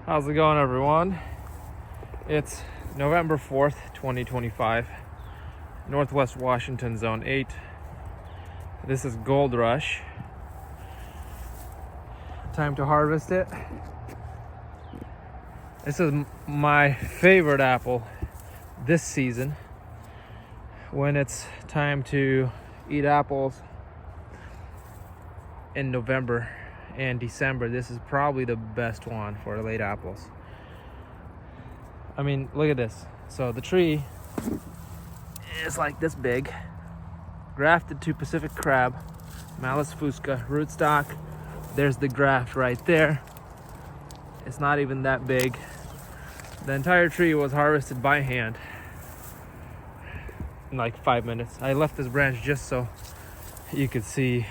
How's it going, everyone? It's November 4th, 2025, Northwest Washington, Zone 8. This is Gold Rush. Time to harvest it. This is my favorite apple this season. When it's time to eat apples in November and December, this is probably the best one for late apples. I mean, look at this. So the tree is like this big, grafted to Pacific crab, Malus fusca rootstock. There's the graft right there. It's not even that big. The entire tree was harvested by hand in like 5 minutes. I left this branch just so you could see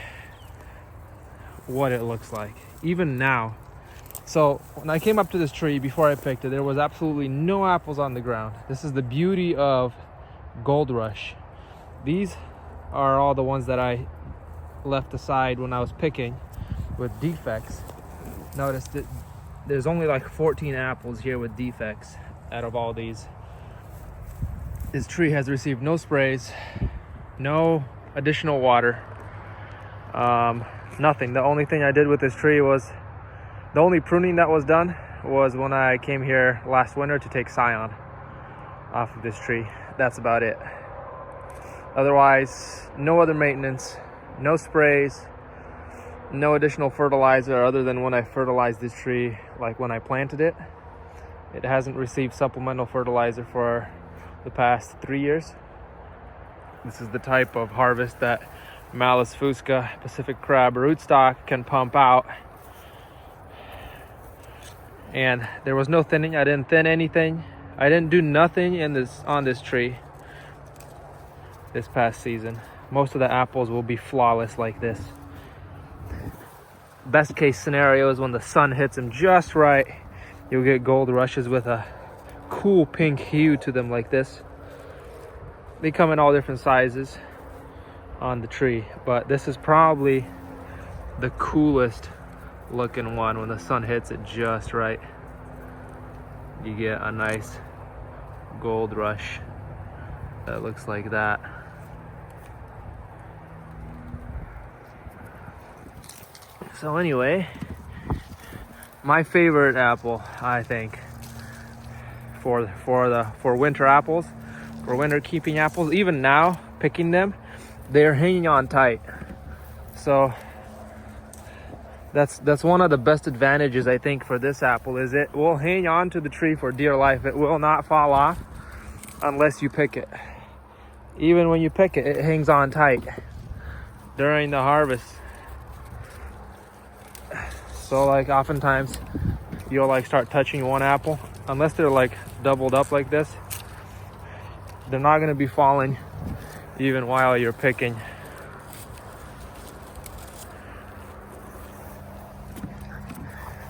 what it looks like even now. So when I came up to this tree before I picked it, there was absolutely no apples on the ground. This is the beauty of Gold Rush. These are all the ones that I left aside when I was picking with defects. Notice that there's only like 14 apples here with defects out of all these. This tree has received no sprays, no additional water, nothing. The only thing I did with this tree was, the only pruning that was done was when I came here last winter to take scion off of this tree. That's about it. Otherwise, no other maintenance, no sprays, no additional fertilizer other than when I fertilized this tree, like when I planted it. It hasn't received supplemental fertilizer for the past 3 years. This is the type of harvest that Malus fusca Pacific crab rootstock can pump out. And there was no thinning. I didn't thin anything. I didn't do nothing on this tree this past season. Most of the apples will be flawless like this. Best case scenario is when the sun hits them just right, you'll get gold rushes with a cool pink hue to them like this. They come in all different sizes on the tree, but this is probably the coolest looking one. When the sun hits it just right, you get a nice gold rush that looks like that. So anyway, my favorite apple, I think, for winter apples, for winter keeping apples, even now picking them, they're hanging on tight. So that's one of the best advantages, I think, for this apple, is it will hang on to the tree for dear life. It will not fall off unless you pick it. Even when you pick it, it hangs on tight during the harvest. So like oftentimes you'll like start touching one apple, unless they're like doubled up like this, they're not going to be falling even while you're picking.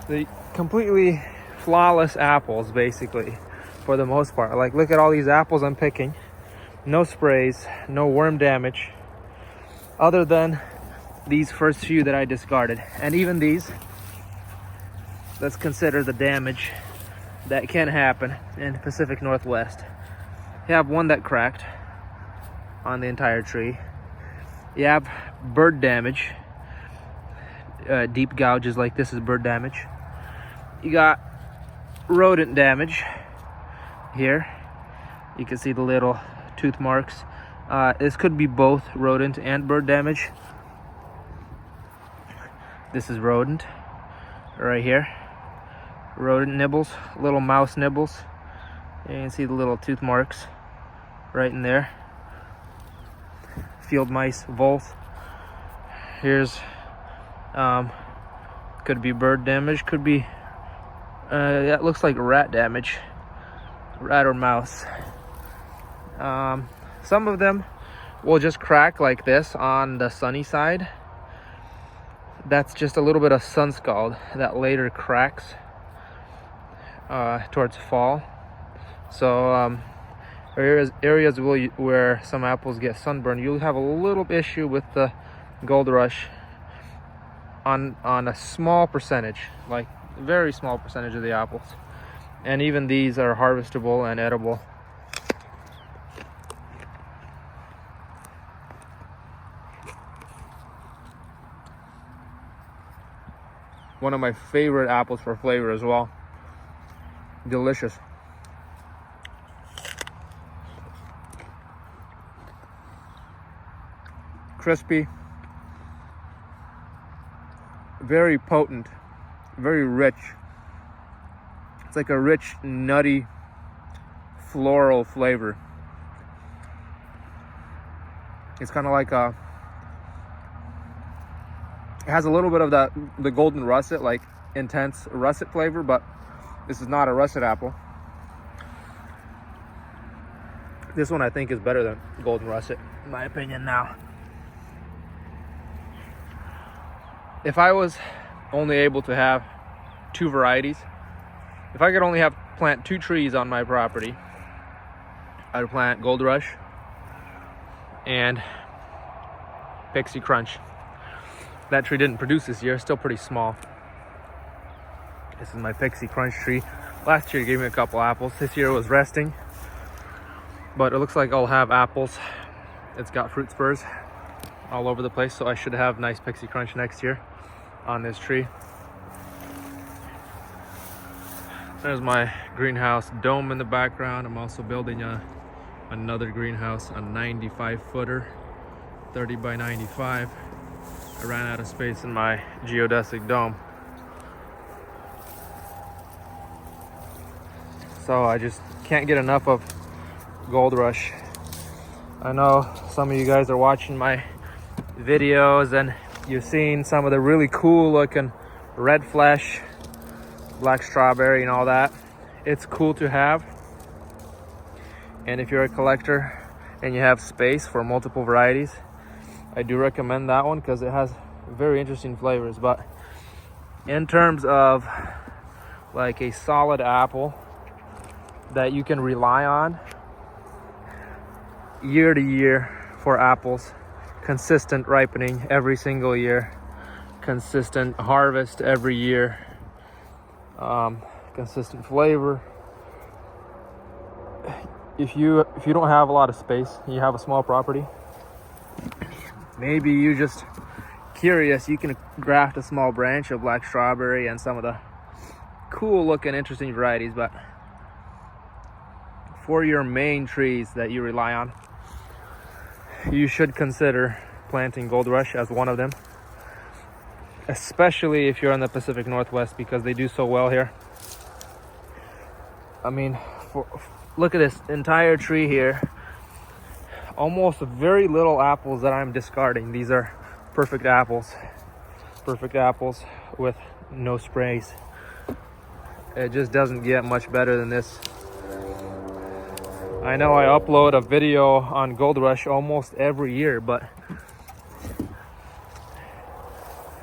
The completely flawless apples, basically, for the most part. Like, look at all these apples I'm picking. No sprays, no worm damage, other than these first few that I discarded. And even these, let's consider the damage that can happen in Pacific Northwest. You have one that cracked on the entire tree. You have bird damage, deep gouges like this is bird damage. You got rodent damage here. You can see the little tooth marks. This could be both rodent and bird damage. This is rodent right here. Rodent nibbles, little mouse nibbles. You can see the little tooth marks right in there. Field mice, voles. Here's could be bird damage, could be that looks like rat damage, rat or mouse. Some of them will just crack like this on the sunny side. That's just a little bit of sun scald that later cracks towards fall. So areas where some apples get sunburn, you'll have a little issue with the Gold Rush on a small percentage, like very small percentage of the apples. And even these are harvestable and edible. One of my favorite apples for flavor as well. Delicious. Crispy. Very potent. Very rich. It's like a rich, nutty, floral flavor. It's kind of like a... It has a little bit of the golden russet, like intense russet flavor, but this is not a russet apple. This one I think is better than golden russet, in my opinion now. If I was only able to have 2 varieties, if I could only plant 2 trees on my property, I'd plant Gold Rush and Pixie Crunch. That tree didn't produce this year, still pretty small. This is my Pixie Crunch tree. Last year it gave me a couple apples. This year it was resting, but it looks like I'll have apples. It's got fruit spurs all over the place, so I should have nice Pixie Crunch next year on this tree. There's my greenhouse dome in the background. I'm also building another greenhouse, a 95 footer, 30 by 95. I ran out of space in my geodesic dome, so I just can't get enough of Gold Rush. I know some of you guys are watching my videos and you've seen some of the really cool looking red flesh, black strawberry and all that. It's cool to have, and if you're a collector and you have space for multiple varieties, I do recommend that one because it has very interesting flavors. But in terms of like a solid apple that you can rely on year to year for apples, consistent ripening every single year, consistent harvest every year, consistent flavor. If you don't have a lot of space, you have a small property, maybe you just curious, you can graft a small branch of black strawberry and some of the cool looking interesting varieties. But for your main trees that you rely on, you should consider planting Gold Rush as one of them, especially if you're in the Pacific Northwest, because they do so well here. I mean, look at this entire tree here. Almost very little apples that I'm discarding. These are perfect apples with no sprays. It just doesn't get much better than this. I know I upload a video on Gold Rush almost every year, but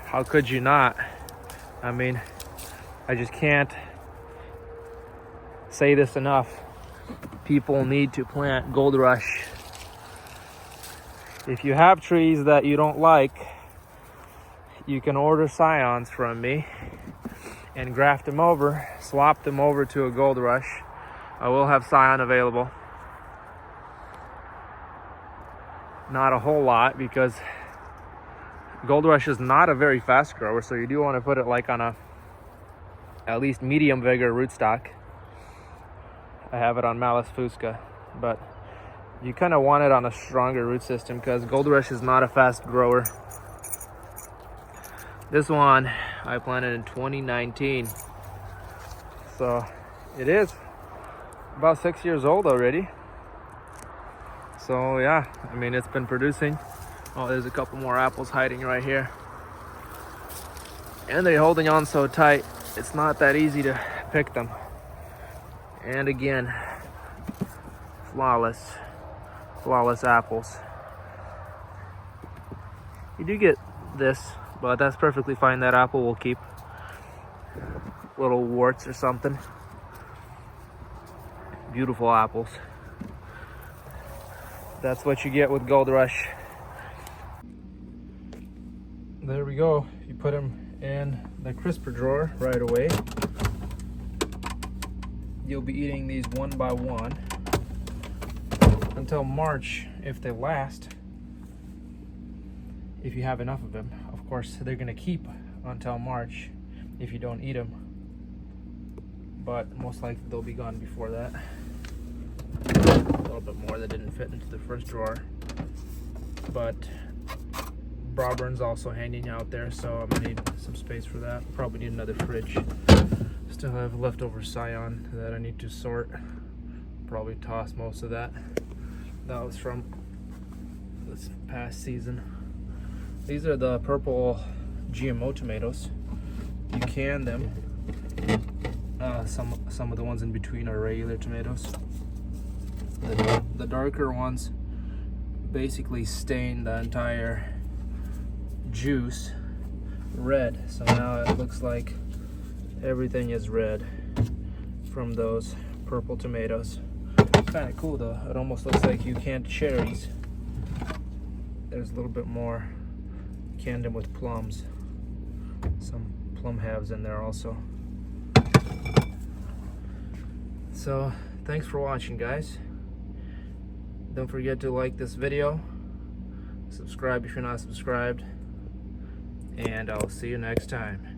how could you not? I mean, I just can't say this enough. People need to plant Gold Rush. If you have trees that you don't like, you can order scions from me and graft them over, swap them over to a Gold Rush. I will have scion available. Not a whole lot, because Gold Rush is not a very fast grower, so you do want to put it like on a at least medium vigor rootstock. I have it on Malus fusca, but you kind of want it on a stronger root system because Gold Rush is not a fast grower. This one I planted in 2019, so it is about 6 years old already. So yeah, I mean, it's been producing. Oh, there's a couple more apples hiding right here, and they're holding on so tight it's not that easy to pick them. And again, flawless apples. You do get this, but that's perfectly fine. That apple will keep little warts or something. Beautiful apples. That's what you get with Gold Rush. There we go. You put them in the crisper drawer right away. You'll be eating these one by one until March if they last. If you have enough of them, of course, they're gonna keep until March if you don't eat them, but most likely they'll be gone before that. A little bit more that didn't fit into the first drawer, but Brauburn's also hanging out there, so I'm gonna need some space for that. Probably need another fridge. Still have leftover Scion that I need to sort. Probably toss most of that. That was from this past season. These are the purple GMO tomatoes. You can them. Some of the ones in between are regular tomatoes. The darker ones basically stain the entire juice red, so now it looks like everything is red from those purple tomatoes. Kind of cool though. It almost looks like you canned cherries. There's a little bit more. Canned them with plums. Some plum halves in there also. So thanks for watching, guys. Don't forget to like this video, subscribe if you're not subscribed, and I'll see you next time.